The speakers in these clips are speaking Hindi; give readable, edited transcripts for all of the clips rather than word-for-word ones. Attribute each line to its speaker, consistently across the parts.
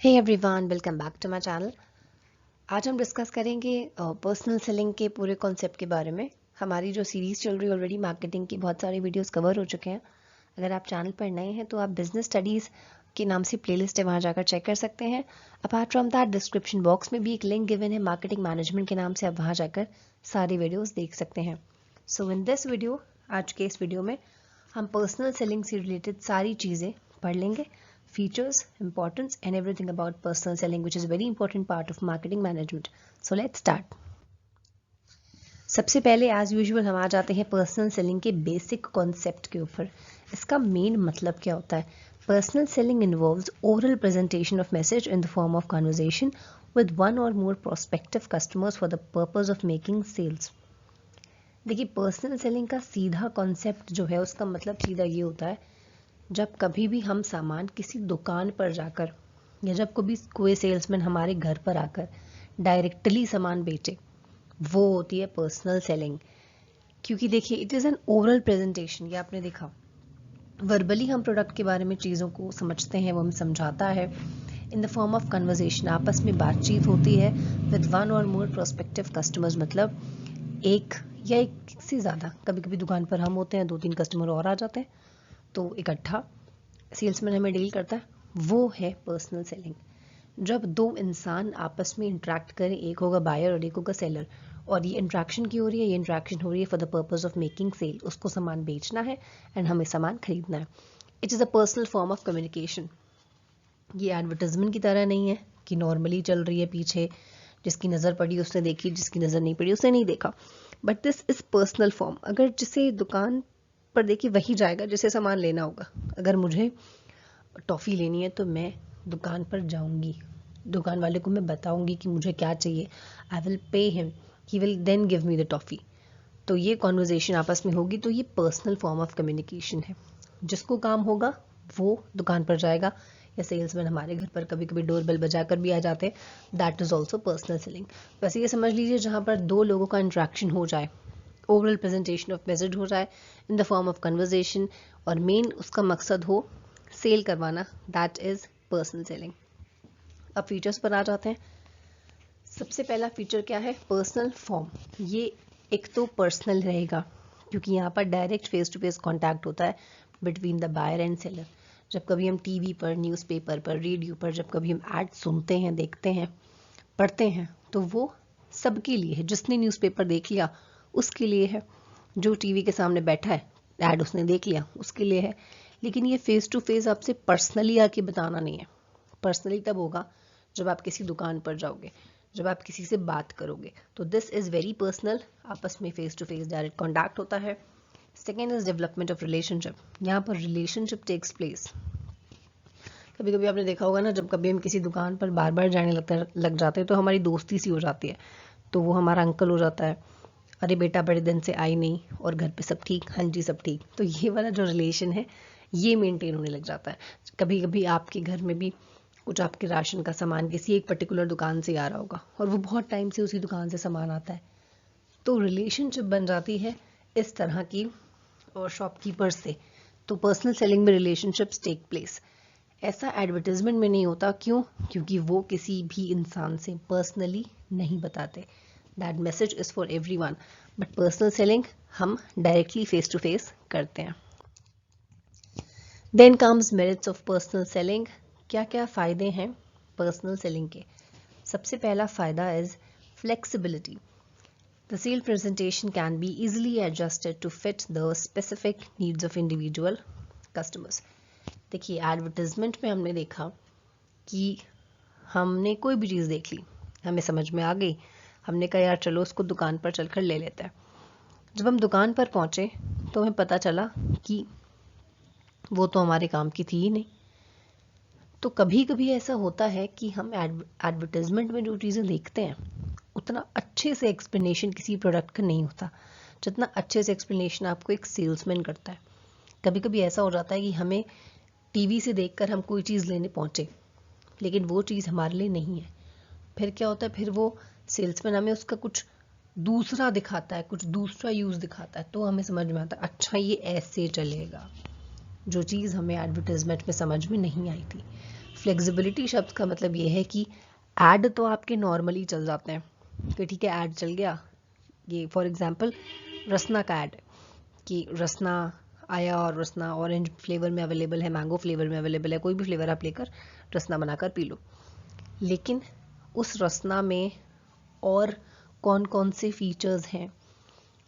Speaker 1: Hey everyone, welcome back to my channel. आज हम डिस्कस करेंगे पर्सनल सेलिंग के पूरे कॉन्सेप्ट के बारे में। हमारी जो सीरीज़ चल रही है ऑलरेडी मार्केटिंग की बहुत सारे वीडियोस कवर हो चुके हैं। अगर आप चैनल पर नए हैं तो आप बिजनेस स्टडीज़ के नाम से प्लेलिस्ट है, वहाँ जाकर चेक कर सकते हैं। Apart from that description box में भी एक लिंक गिवन है मार्केटिंग मैनेजमेंट के नाम से, आप वहाँ जाकर सारे वीडियोज़ देख सकते हैं। सो इन दिस वीडियो, आज के इस वीडियो में हम पर्सनल सेलिंग से रिलेटेड सारी चीज़ें पढ़ लेंगे। Features, importance and everything about personal selling, which is a very important part of marketing management. So let's start. सबसे पहले एज यूजुअल हम आ जाते हैं पर्सनल सेलिंग के बेसिक कॉन्सेप्ट के ऊपर। इसका मेन मतलब क्या होता है? Personal selling involves oral presentation of message in the form of conversation with one or more prospective customers for the purpose of making sales. देखिए, पर्सनल सेलिंग का सीधा कॉन्सेप्ट जो है उसका मतलब सीधा ये होता है, जब कभी भी हम सामान किसी दुकान पर जाकर या जब कभी कोई सेल्समैन हमारे घर पर आकर डायरेक्टली सामान बेचे, वो होती है पर्सनल सेलिंग। क्योंकि देखिए, it is an oral presentation. ये आपने देखा, वर्बली हम प्रोडक्ट के बारे में चीज़ों को समझते हैं, वो हमें समझाता है। इन द फॉर्म ऑफ कन्वर्जेशन, आपस में बातचीत होती है with one or more prospective customers, मतलब एक या एक से ज़्यादा। कभी कभी दुकान पर हम होते हैं, 2-3 कस्टमर और आ जाते हैं, तो इकट्ठा सेल्समैन हमें डील करता है। वो है पर्सनल सेलिंग। जब दो इंसान आपस में इंटरेक्ट करें, एक होगा बायर और एक होगा सेलर, और ये इंटरेक्शन की हो रही है, ये इंटरेक्शन हो रही है for the purpose of making sale. उसको सामान बेचना है एंड हमें सामान खरीदना है। It is a personal form of communication. ये एडवर्टाइजमेंट की तरह नहीं है कि नॉर्मली चल रही है पीछे, जिसकी नज़र पड़ी उसने देखी, जिसकी नज़र नहीं पड़ी उसने नहीं देखा। But this is personal form. अगर जिसे दुकान पर देखिए वही जाएगा जिसे सामान लेना होगा। अगर मुझे टॉफ़ी लेनी है तो मैं दुकान पर जाऊंगी, दुकान वाले को मैं बताऊंगी कि मुझे क्या चाहिए। I will pay him, he will then give me the toffee. तो ये कॉन्वर्जेशन आपस में होगी, तो ये पर्सनल फॉर्म ऑफ कम्युनिकेशन है। जिसको काम होगा वो दुकान पर जाएगा, या सेल्समैन हमारे घर पर कभी कभी डोर बेल बजा कर भी आ जाते हैं। That is also personal selling. वैसे ये समझ लीजिए, जहाँ पर दो लोगों का इंट्रैक्शन हो जाए, ओरल प्रेजेंटेशन ऑफ मैसेज हो जाए in the form of conversation, और मेन उसका मकसद हो सेल करवाना, दैट इज़ पर्सनल सेलिंग। अब फीचर्स पर आ जाते हैं। सबसे पहला फीचर क्या है? Personal form. ये एक तो पर्सनल रहेगा क्योंकि यहाँ पर direct face to face contact होता है between the buyer and seller. जब कभी हम टीवी पर, न्यूज़पेपर पर, रेडियो पर जब कभी हम ऐड सुनते हैं, देखते हैं, पढ़ते हैं, तो वो सबके लिए है। जिसने न्यूज़पेपर देख लिया उसके लिए है, जो टीवी के सामने बैठा है ऐड उसने देख लिया उसके लिए है। लेकिन ये फेस टू फेस आपसे पर्सनली आके बताना नहीं है। पर्सनली तब होगा जब आप किसी दुकान पर जाओगे, जब आप किसी से बात करोगे, तो दिस इज़ वेरी पर्सनल। आपस में face to face direct contact होता है। Second is development of relationship. यहाँ पर रिलेशनशिप टेक्स प्लेस। कभी कभी आपने देखा होगा ना, जब कभी हम किसी दुकान पर बार बार जाने लग जाते हैं तो हमारी दोस्ती सी हो जाती है। तो वो हमारा अंकल हो जाता है, अरे बेटा बड़े दिन से आई नहीं, और घर पे सब ठीक? हाँ जी सब ठीक। तो ये वाला जो रिलेशन है ये मेंटेन होने लग जाता है। कभी कभी आपके घर में भी कुछ आपके राशन का सामान किसी एक पर्टिकुलर दुकान से आ रहा होगा, और वो बहुत टाइम से उसी दुकान से सामान आता है, तो रिलेशनशिप बन जाती है इस तरह की, और शॉपकीपर से। तो पर्सनल सेलिंग में रिलेशनशिप्स टेक प्लेस। ऐसा एडवर्टाइजमेंट में नहीं होता। क्यों? क्योंकि वो किसी भी इंसान से पर्सनली नहीं बताते। That message is for everyone. But personal selling हम डायरेक्टली फेस टू फेस करते हैं। Then comes merits of personal selling. क्या क्या फ़ायदे हैं पर्सनल सेलिंग के? सबसे पहला फ़ायदा is flexibility. The sale presentation can be easily adjusted to fit the specific needs of individual customers. देखिए, एडवर्टाइजमेंट में हमने देखा कि हमने कोई भी चीज़ देख ली, हमें समझ में आ गई, हमने कहा यार चलो उसको दुकान पर चलकर ले लेते हैं। जब हम दुकान पर पहुंचे तो हमें पता चला कि वो तो हमारे काम की थी ही नहीं। तो कभी कभी ऐसा होता है कि हम एडवर्टाइजमेंट में जो चीज़ें देखते हैं उतना अच्छे से एक्सप्लेनेशन किसी प्रोडक्ट का नहीं होता जितना अच्छे से एक्सप्लेनेशन आपको एक सेल्समैन करता है। कभी कभी ऐसा हो जाता है कि हमें टीवी से देखकर हम कोई चीज़ लेने पहुंचे, लेकिन वो चीज़ हमारे लिए नहीं है। फिर क्या होता है? फिर वो सेल्समैन हमें उसका कुछ दूसरा दिखाता है, कुछ दूसरा यूज़ दिखाता है, तो हमें समझ में आता है अच्छा ये ऐसे चलेगा, जो चीज़ हमें एडवर्टाइजमेंट में समझ में नहीं आई थी। फ्लेक्सिबिलिटी शब्द का मतलब ये है कि ऐड तो आपके नॉर्मली चल जाते हैं कि ठीक है ऐड चल गया, ये फॉर एग्जांपल रसना का ऐड कि रसना आया और रसना ऑरेंज फ्लेवर में अवेलेबल है, मैंगो फ्लेवर में अवेलेबल है, कोई भी फ्लेवर आप लेकर रसना बनाकर पी लो। लेकिन उस रसना में और कौन कौन से फीचर्स हैं,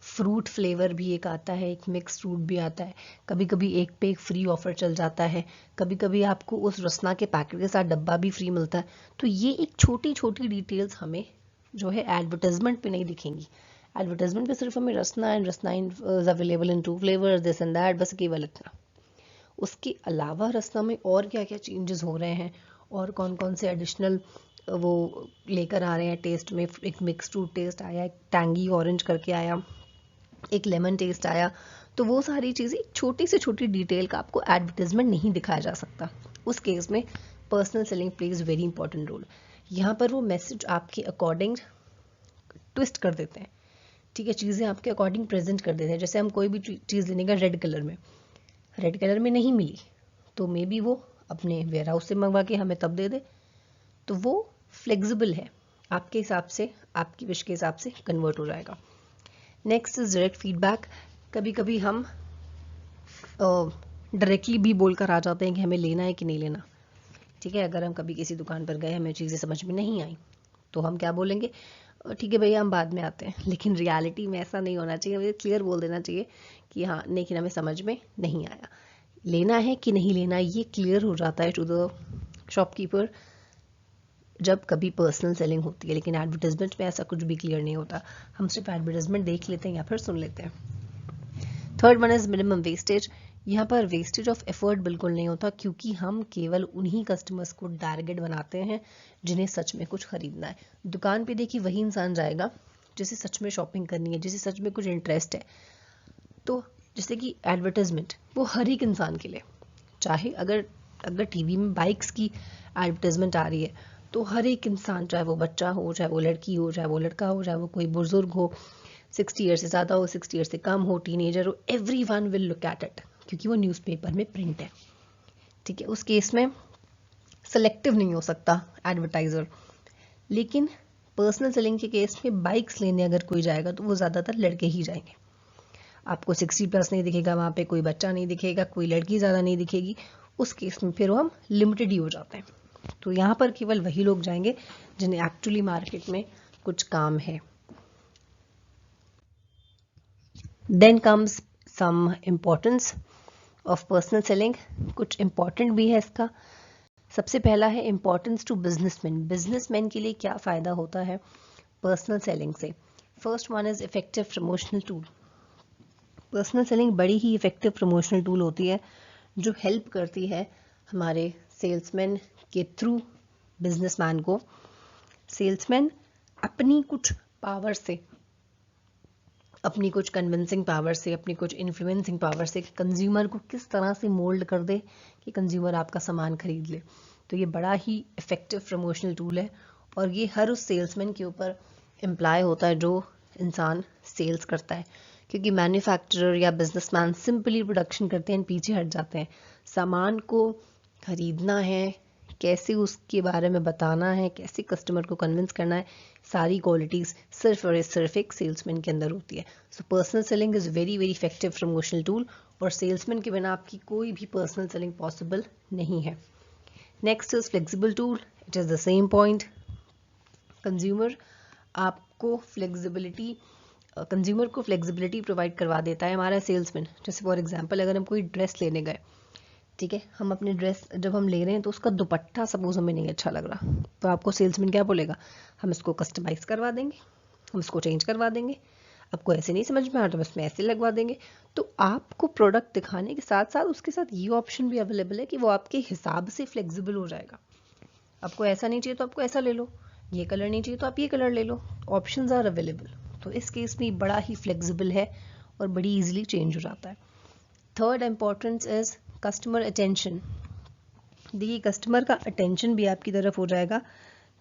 Speaker 1: फ्रूट फ्लेवर भी एक आता है, एक मिक्स फ्रूट भी आता है, कभी कभी एक पे एक फ्री ऑफर चल जाता है, कभी कभी आपको उस रसना के पैकेट के साथ डब्बा भी फ्री मिलता है। तो ये एक छोटी छोटी डिटेल्स हमें जो है एडवर्टाइजमेंट पे नहीं दिखेंगी। एडवर्टाइजमेंट पे सिर्फ हमें Rasna and Rasna is available in 2 flavours this and that, बस केवल इतना। उसके अलावा रसना में और क्या क्या चेंजेस हो रहे हैं और कौन कौन से एडिशनल वो लेकर आ रहे हैं टेस्ट में। एक मिक्स फ्रूट टेस्ट आया, एक टैंगी ऑरेंज करके आया, एक लेमन टेस्ट आया। तो वो सारी चीज़ें छोटी से छोटी डिटेल का आपको एडवर्टाइजमेंट नहीं दिखाया जा सकता। उस केस में personal selling plays very important role. यहाँ पर वो मैसेज आपके अकॉर्डिंग ट्विस्ट कर देते हैं, ठीक है, चीज़ें आपके अकॉर्डिंग प्रेजेंट कर देते हैं। जैसे हम कोई भी चीज़ लेने का रेड कलर में नहीं मिली तो मे बी वो अपने वेयर हाउस से मंगवा के हमें तब दे दे, तो वो फ्लेक्सिबल है, आपके हिसाब से आपकी विश के हिसाब से कन्वर्ट हो जाएगा। Next is direct feedback. कभी कभी हम डायरेक्टली भी बोलकर आ जाते हैं कि हमें लेना है कि नहीं लेना, ठीक है। अगर हम कभी किसी दुकान पर गए, हमें चीज़ें समझ में नहीं आई तो हम क्या बोलेंगे, ठीक है भैया हम बाद में आते हैं। लेकिन रियलिटी में ऐसा नहीं होना चाहिए, हमें क्लियर बोल देना चाहिए कि हाँ लेकिन हमें समझ में नहीं आया, लेना है कि नहीं लेना, ये क्लियर हो जाता है टू द शॉपकीपर जब कभी पर्सनल सेलिंग होती है। लेकिन एडवर्टाइजमेंट में ऐसा कुछ भी क्लियर नहीं होता, हम सिर्फ एडवर्टाइजमेंट देख लेते हैं या फिर सुन लेते हैं। Third one is minimum wastage. यहाँ पर वेस्टेज ऑफ एफर्ट बिल्कुल नहीं होता, क्योंकि हम केवल उन्हीं कस्टमर्स को टारगेट बनाते हैं जिन्हें सच में कुछ खरीदना है। दुकान पे देखिए वही इंसान जाएगा जिसे सच में शॉपिंग करनी है, जिसे सच में कुछ इंटरेस्ट है। तो जैसे कि एडवर्टाइजमेंट वो हर एक इंसान के लिए, चाहे अगर टीवी में बाइक्स की एडवर्टाइजमेंट आ रही है तो हर एक इंसान, चाहे वो बच्चा हो, चाहे वो लड़की हो, चाहे वो लड़का हो, चाहे वो कोई बुजुर्ग हो, 60 ईयर से ज़्यादा हो, 60 ईयर से कम हो, टीनेजर हो, everyone will look at it, क्योंकि वो न्यूज़पेपर में प्रिंट है, ठीक है। उस केस में सेलेक्टिव नहीं हो सकता एडवर्टाइजर। लेकिन पर्सनल सेलिंग के केस में बाइक्स लेने अगर कोई जाएगा तो वो ज़्यादातर लड़के ही जाएंगे, आपको 60+ नहीं दिखेगा वहाँ पे, कोई बच्चा नहीं दिखेगा, कोई लड़की ज़्यादा नहीं दिखेगी। उस केस में फिर हम लिमिटेड ही हो जाते हैं। तो यहाँ पर केवल वही लोग जाएंगे जिन्हें एक्चुअली मार्केट में कुछ काम है। Then comes some importance of personal selling. कुछ इम्पोर्टेंट भी है इसका। सबसे पहला है इम्पोर्टेंस टू बिजनेसमैन। बिजनेसमैन के लिए क्या फ़ायदा होता है पर्सनल सेलिंग से। First one is effective promotional tool. Personal selling बड़ी ही इफेक्टिव प्रमोशनल टूल होती है जो हेल्प करती है हमारे सेल्समैन के थ्रू बिजनेसमैन को। सेल्समैन अपनी कुछ पावर से, अपनी कुछ कन्विंसिंग पावर से, अपनी कुछ इन्फ्लुएंसिंग पावर से कंज्यूमर को किस तरह से मोल्ड कर दे कि कंज्यूमर आपका सामान खरीद ले। तो ये बड़ा ही इफेक्टिव प्रमोशनल टूल है और ये हर उस सेल्समैन के ऊपर इम्प्लाई होता है जो इंसान सेल्स करता है, क्योंकि मैन्युफैक्चरर या बिजनेसमैन सिंपली प्रोडक्शन करते हैं, पीछे हट जाते हैं। सामान को खरीदना है, कैसे उसके बारे में बताना है, कैसे कस्टमर को कन्विंस करना है, सारी क्वालिटीज़ सिर्फ और सिर्फ एक सेल्समैन के अंदर होती है। So personal selling is very very effective promotional tool और सेल्समैन के बिना आपकी कोई भी पर्सनल सेलिंग पॉसिबल नहीं है। Next is flexible tool. It is the same point. Consumer आपको फ्लेक्सिबिलिटी कंज्यूमर को फ्लेक्सिबिलिटी प्रोवाइड करवा देता है हमारा सेल्समैन। जैसे फॉर एग्जांपल अगर हम कोई ड्रेस लेने गए, ठीक है, हम अपनी ड्रेस जब हम ले रहे हैं तो उसका दुपट्टा सपोज हमें नहीं अच्छा लग रहा, तो आपको सेल्समैन क्या बोलेगा, हम इसको कस्टमाइज करवा देंगे, हम इसको चेंज करवा देंगे, आपको ऐसे नहीं समझ में आ रहा तो इसमें ऐसे लगवा देंगे। तो आपको प्रोडक्ट दिखाने के साथ साथ उसके साथ ये ऑप्शन भी अवेलेबल है कि वो आपके हिसाब से फ्लेक्सिबल हो जाएगा। आपको ऐसा नहीं चाहिए तो आपको ऐसा ले लो, ये कलर नहीं चाहिए तो आप ये कलर ले लो, ऑप्शंस आर अवेलेबल। तो इस केस में बड़ा ही फ्लेक्सिबल है और बड़ी इजीली चेंज हो जाता है। Third importance is customer attention. देखिए कस्टमर का अटेंशन भी आपकी तरफ हो जाएगा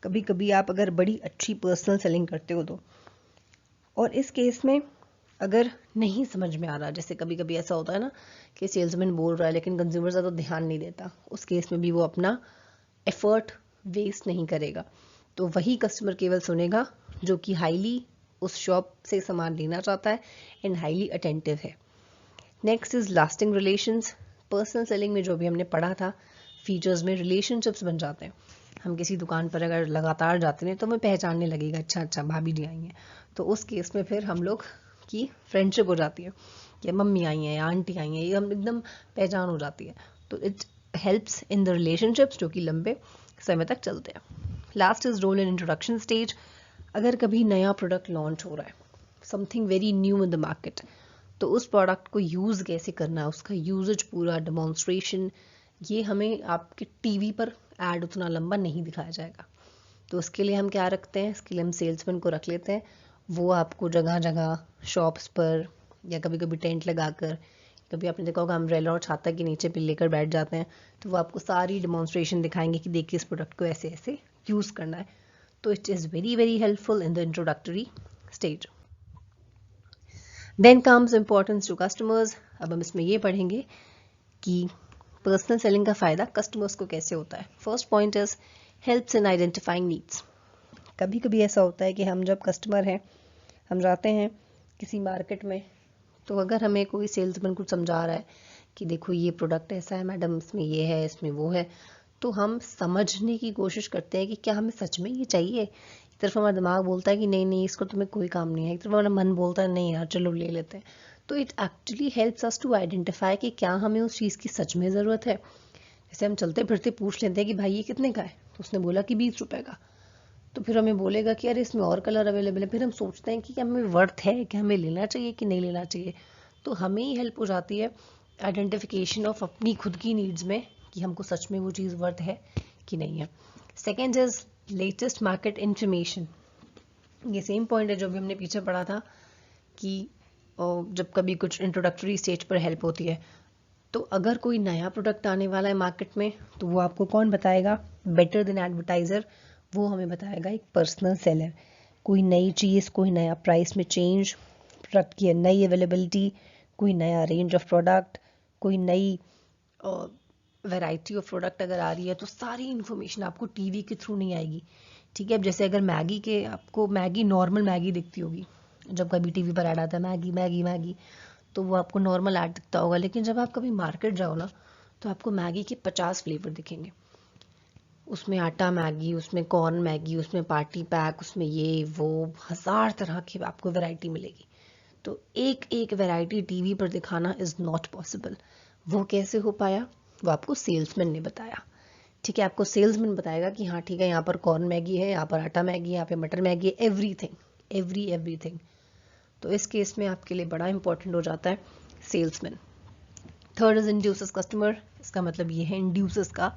Speaker 1: कभी कभी आप अगर बड़ी अच्छी पर्सनल सेलिंग करते हो तो। और इस केस में अगर नहीं समझ में आ रहा, जैसे कभी कभी ऐसा होता है ना कि सेल्समैन बोल रहा है लेकिन कंज्यूमर ज़्यादा ध्यान नहीं देता, उस केस में भी वो अपना एफर्ट वेस्ट नहीं करेगा। तो वही कस्टमर केवल सुनेगा जो कि हाईली उस शॉप से सामान लेना चाहता है एंड हाईली अटेंटिव है। Next is lasting relations. Personal selling में जो भी हमने पढ़ा था फीचर्स में रिलेशनशिप्स बन जाते हैं। हम किसी दुकान पर अगर लगातार जाते हैं तो हमें पहचानने लगेगा, अच्छा भाभी जी आई हैं, तो उस केस में फिर हम लोग की फ्रेंडशिप हो जाती है, या मम्मी आई हैं या आंटी आई हैं, ये हम एकदम पहचान हो जाती है। तो it helps in the relationships जो कि लंबे समय तक चलते हैं। Last is role in introduction stage. अगर कभी नया प्रोडक्ट लॉन्च हो रहा है, something very new in the market, तो उस प्रोडक्ट को यूज़ कैसे करना है, उसका यूजेज पूरा डेमोन्स्ट्रेशन, ये हमें आपके टीवी पर ऐड उतना लंबा नहीं दिखाया जाएगा। तो उसके लिए हम क्या रखते हैं, इसके लिए हम सेल्समैन को रख लेते हैं। वो आपको जगह जगह शॉप्स पर या कभी कभी टेंट लगाकर, कभी आपने देखा होगा अम्ब्रेला और छाता के नीचे पे लेकर बैठ जाते हैं, तो वो आपको सारी डेमोन्स्ट्रेशन दिखाएंगे कि देखिए इस प्रोडक्ट को ऐसे ऐसे यूज़ करना है। तो it is very very helpful in the introductory stage. Then comes importance to customers. अब हम इसमें ये पढ़ेंगे कि पर्सनल सेलिंग का फ़ायदा कस्टमर्स को कैसे होता है। First point is helps in identifying needs. कभी कभी ऐसा होता है कि हम जब कस्टमर हैं, हम जाते हैं किसी मार्केट में, तो अगर हमें कोई सेल्समैन कुछ समझा रहा है कि देखो ये प्रोडक्ट ऐसा है मैडम, इसमें ये है, इसमें वो है, तो हम समझने की कोशिश करते हैं कि क्या हमें सच में ये चाहिए। एक तरफ हमारा दिमाग बोलता है कि नहीं नहीं इसको तुम्हें कोई काम नहीं है, एक तरफ हमारा मन बोलता है नहीं यार चलो ले लेते हैं। तो it actually helps us to identify कि क्या हमें उस चीज़ की सच में ज़रूरत है। जैसे हम चलते फिरते पूछ लेते हैं कि भाई ये कितने का है, तो उसने बोला कि 20 रुपए का, तो फिर हमें बोलेगा कि अरे इसमें और कलर अवेलेबल है। फिर हम सोचते हैं कि क्या हमें वर्थ है, क्या हमें लेना चाहिए कि नहीं लेना चाहिए। तो हमें ही हेल्प हो जाती है आइडेंटिफिकेशन ऑफ अपनी खुद की नीड्स में कि हमको सच में वो चीज़ वर्थ है कि नहीं है। Second is latest market information. ये सेम पॉइंट है जो भी हमने पीछे पढ़ा था कि जब कभी कुछ इंट्रोडक्टरी स्टेज पर हेल्प होती है, तो अगर कोई नया प्रोडक्ट आने वाला है मार्केट में, तो वो आपको कौन बताएगा, बेटर देन एडवर्टाइज़र, वो हमें बताएगा एक पर्सनल सेलर। कोई नई चीज़, कोई नया प्राइस में चेंज, प्रोडक्ट की नई अवेलेबिलिटी, कोई नया रेंज ऑफ प्रोडक्ट, कोई नई वैरायटी ऑफ प्रोडक्ट अगर आ रही है, तो सारी इन्फॉर्मेशन आपको टीवी के थ्रू नहीं आएगी। ठीक है, अब जैसे अगर मैगी के, आपको मैगी नॉर्मल मैगी दिखती होगी, जब कभी टीवी पर ऐड आता है मैगी मैगी मैगी, तो वो आपको नॉर्मल ऐड दिखता होगा। लेकिन जब आप कभी मार्केट जाओ ना, तो आपको मैगी के 50 फ्लेवर दिखेंगे। उसमें आटा मैगी, उसमें कॉर्न मैगी, उसमें पार्टी पैक, उसमें ये वो 1000 तरह की आपको वैरायटी मिलेगी। तो एक एक वैरायटी टीवी पर दिखाना इज़ नॉट पॉसिबल। वो कैसे हो पाया, वो आपको सेल्समैन ने बताया। ठीक है, आपको सेल्समैन बताएगा कि हाँ ठीक है, यहाँ पर कॉर्न मैगी है, यहाँ पर आटा मैगी है, यहाँ पे मटर मैगी है, एवरीथिंग एवरीथिंग। तो इस केस में आपके लिए बड़ा इंपॉर्टेंट हो जाता है salesman. Third is induces customer. इसका मतलब ये है इंड्यूसेस का,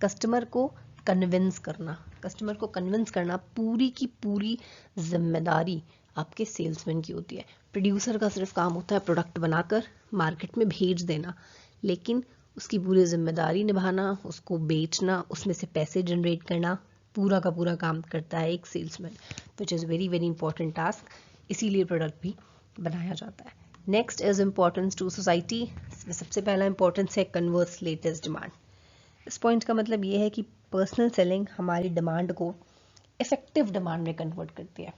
Speaker 1: कस्टमर को कन्विंस करना। कस्टमर को कन्विंस करना पूरी की पूरी जिम्मेदारी आपके सेल्समैन की होती है। प्रोड्यूसर का सिर्फ काम होता है प्रोडक्ट बनाकर मार्केट में भेज देना, लेकिन उसकी पूरी जिम्मेदारी निभाना, उसको बेचना, उसमें से पैसे जनरेट करना, पूरा का पूरा काम करता है एक salesman, which is very very important task. इसीलिए प्रोडक्ट भी बनाया जाता है। Next is importance to society. इसमें सबसे पहला इंपॉर्टेंस है कन्वर्स लेटेस्ट डिमांड। इस पॉइंट का मतलब ये है कि पर्सनल सेलिंग हमारी डिमांड को इफेक्टिव डिमांड में कन्वर्ट करती है।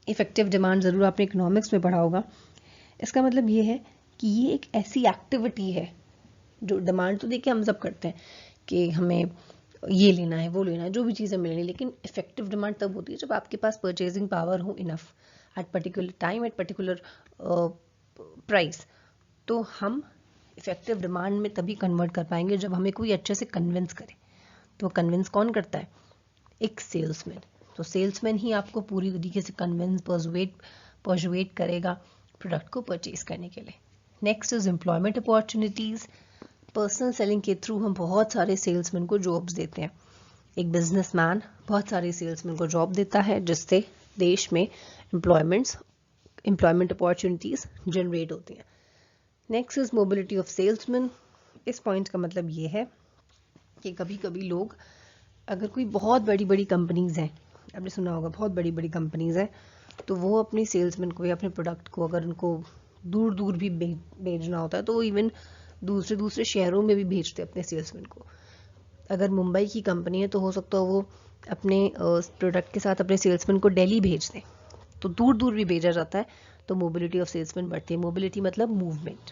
Speaker 1: इफेक्टिव डिमांड ज़रूर आपने इकोनॉमिक्स में पढ़ा होगा। इसका मतलब ये है कि ये एक ऐसी एक्टिविटी है जो, डिमांड तो देखिए हम सब करते हैं कि हमें ये लेना है, वो लेना है, जो भी चीज़ें मिलनी, लेकिन इफेक्टिव डिमांड तब होती है जब आपके पास परचेजिंग पावर हो enough at particular time, at particular price. तो हम इफेक्टिव डिमांड में तभी कन्वर्ट कर पाएंगे जब हमें कोई अच्छे से कन्विंस करे। तो कन्विंस कौन करता है, एक सेल्समैन। तो सेल्समैन ही आपको पूरी तरीके से कन्विंस पर्सुएट करेगा प्रोडक्ट को परचेज करने के लिए। Next is employment opportunities. Personal selling के थ्रू हम बहुत सारे सेल्समैन को जॉब्स देते हैं। एक बिजनेसमैन बहुत सारे सेल्समैन को जॉब देता है, जिससे देश में एम्प्लॉयमेंट अपॉर्चुनिटीज़ जनरेट होती हैं। Next is mobility of salesman. इस पॉइंट का मतलब ये है कि कभी कभी लोग, अगर कोई बहुत बड़ी बड़ी कंपनीज हैं, आपने सुना होगा बहुत बड़ी बड़ी कंपनीज हैं, तो वो अपने सेल्समैन को या अपने प्रोडक्ट को अगर उनको दूर दूर भी भेजना होता है, तो वो इवन दूसरे शहरों में भी भेजते हैं अपने सेल्समैन को। अगर मुंबई की कंपनी है तो हो सकता है वो अपने प्रोडक्ट के साथ अपने सेल्समैन को दिल्ली भेज दें, तो दूर दूर भी भेजा जाता है, तो मोबिलिटी ऑफ सेल्समैन बढ़ती है। मोबिलिटी मतलब movement.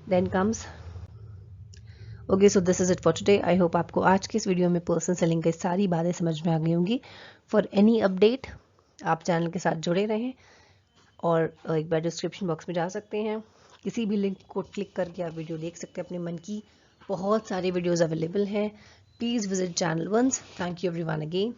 Speaker 1: Then comes okay, so this is it for today. I hope आपको आज के इस वीडियो में पर्सनल सेलिंग की सारी बातें समझ में आ गई होंगी। फॉर एनी अपडेट आप चैनल के साथ जुड़े रहें, और एक बार डिस्क्रिप्शन बॉक्स में जा सकते हैं, किसी भी लिंक को क्लिक करके आप वीडियो देख सकते हैं। अपने मन की बहुत सारी वीडियोस अवेलेबल हैं। Please visit channel once. Thank you everyone again.